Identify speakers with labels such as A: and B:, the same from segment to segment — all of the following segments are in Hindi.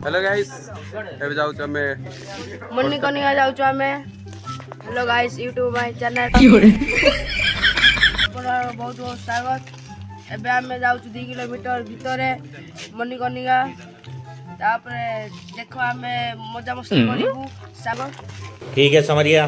A: हेलो गाइस ଏବେ ଯାଉଛୁ ଆମେ
B: ମନିକନିକା ଯାଉଛୁ ଆମେ। Hello guys YouTube my channel बहुत बहुत स्वागत। एबे आमे जाउछु 2 किलोमीटर भितरे मनिकनिका तापरे देखो आमे मजा मस्ती करिबू स्वागत।
C: ठीक है समरिया।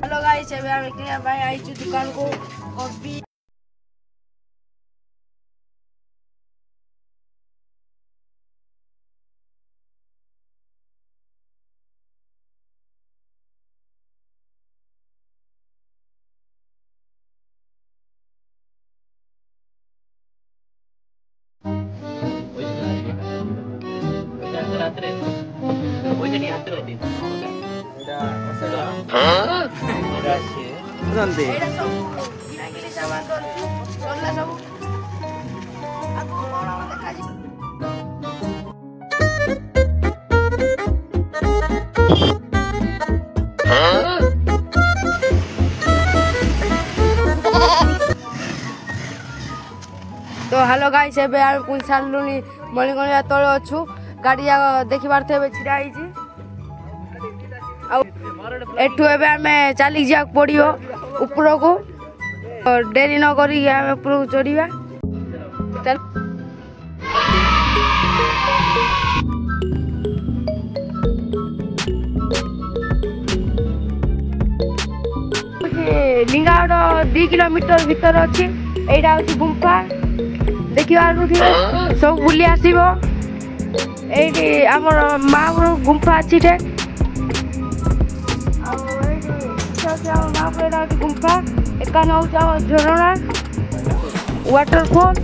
B: हेलो गाइस एबे आमे किया भाई आइछु दुकान को कॉफी तो हेलो गाइस एबे आमे पुन सालुनी मनिकनिका तळे अछु गाड़ी देखि बारथे एबे छिड़ा आइछि आ एठु एबे आमे चाली जा पड़ियो ऊपर को देरी न करी आमे ऊपर चढ़िबा चल। लिंगाड़ 2 किलोमीटर भीतर अच्छी एटा हूँ गुंफा देखिए सब बुली आसो ये आमर माँ गुंफा अच्छी गुंफा एकान हूँ झरणा वाटरफॉल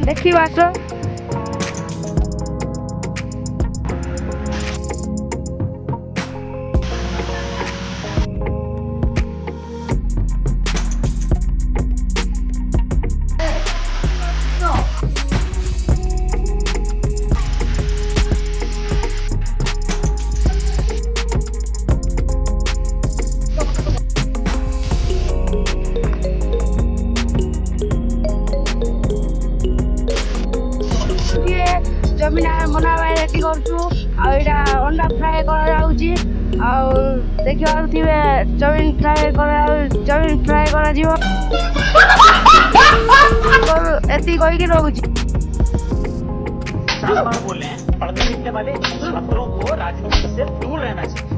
B: देखी आस जमीन बनावा रेडी करछु आइडा अंडा फ्राई करा देखिए जमीन फ्राई करा जीवो एती कहि के रहू
C: बोले पढ़ने लिखने वाले छात्रों को राजनीति से दूर रहना चाहिए।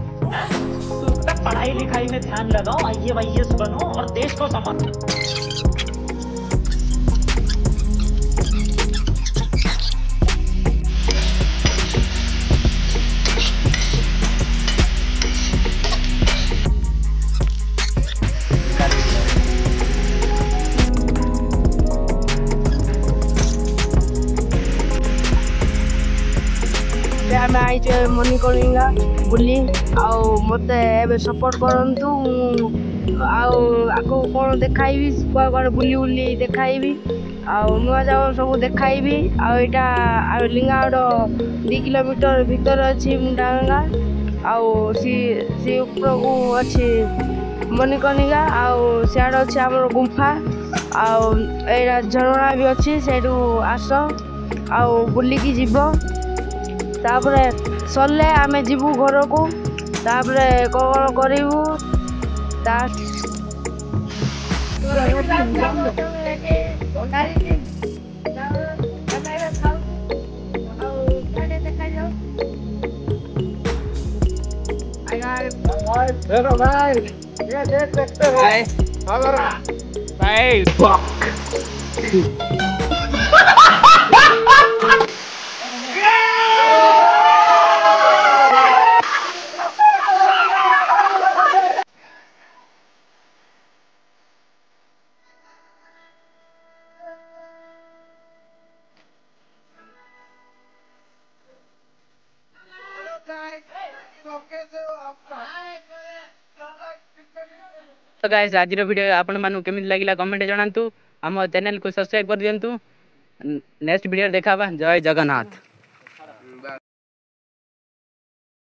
C: पढ़ाई लिखाई में ध्यान लगाओ, IAS बनो और देश को संभालो।
B: आमे आइछे मनिकनिका बुली मत सपोर्ट करंतु आको कौन देखाइबी कुआ बुली बुली देखाइबी नुआ जाओ सब देखाइबी आटा लिंगाड़ 2 किलोमीटर भीतर अच्छी मुंडागा सी ऊपर को अच्छी मनिकनिका सियाड़ अच्छे आम गुंफा आटा झरणा भी अच्छी से आस बुलिकी जीव तापरे सरले आमे जीवु घर को तापरे कौन करिवु ता भाई ये देख सकते हो हमारा भाई
D: तो गाइस आज वीडियो आपण मानु केमित लागिला कमेंट जणांतु। हम चैनल को सब्सक्राइब कर दियंतु। Next video देखाबा। जय जगन्नाथ।